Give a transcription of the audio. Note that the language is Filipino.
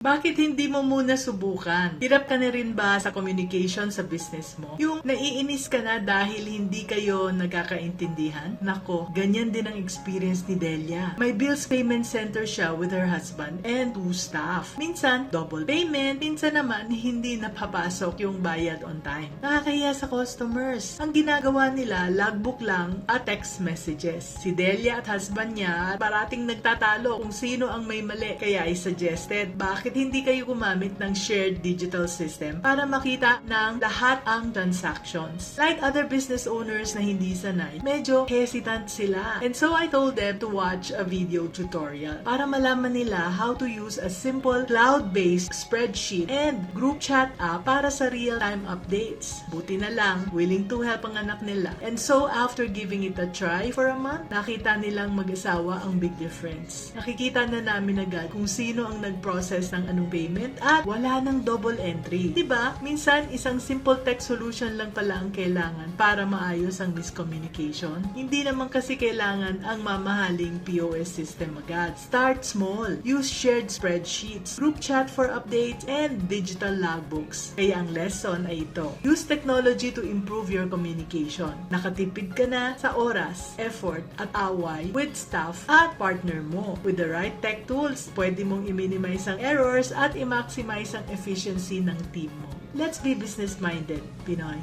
Bakit hindi mo muna subukan? Hirap ka na rin ba sa communication sa business mo? Yung naiinis ka na dahil hindi kayo nagkakaintindihan? Nako, ganyan din ang experience ni Delia. May bills payment center siya with her husband and 2 staff. Minsan, double payment. Minsan naman, hindi napapasok yung bayad on time. Nakakahiya sa customers. Ang ginagawa nila, logbook lang at text messages. Si Delia at husband niya parating nagtatalo kung sino ang may mali. Kaya I suggested, bakit hindi kayo gumamit ng shared digital system para makita ng lahat ang transactions? Like other business owners na hindi sanay, medyo hesitant sila. And so I told them to watch a video tutorial para malaman nila how to use a simple cloud-based spreadsheet and group chat app para sa real-time updates. Buti na lang, willing to help ang anak nila. And so after giving it a try for a month, nakita nilang mag-asawa ang big difference. Nakikita na namin agad kung sino ang nag-process ng anong payment at wala nang double entry. Diba? Minsan, isang simple text solution lang pala ang kailangan para maayos ang miscommunication. Hindi naman kasi kailangan ang mamahaling POS system agad. Start small. Use shared spreadsheets, group chat for updates, and digital logbooks. Kaya ang lesson ay ito. Use technology to improve your communication. Nakatipid ka na sa oras, effort, at away with staff at partner mo. With the right tech tools, pwede mong i-minimize ang errors at i-maximize ang efficiency ng team mo. Let's be business-minded, Pinoy.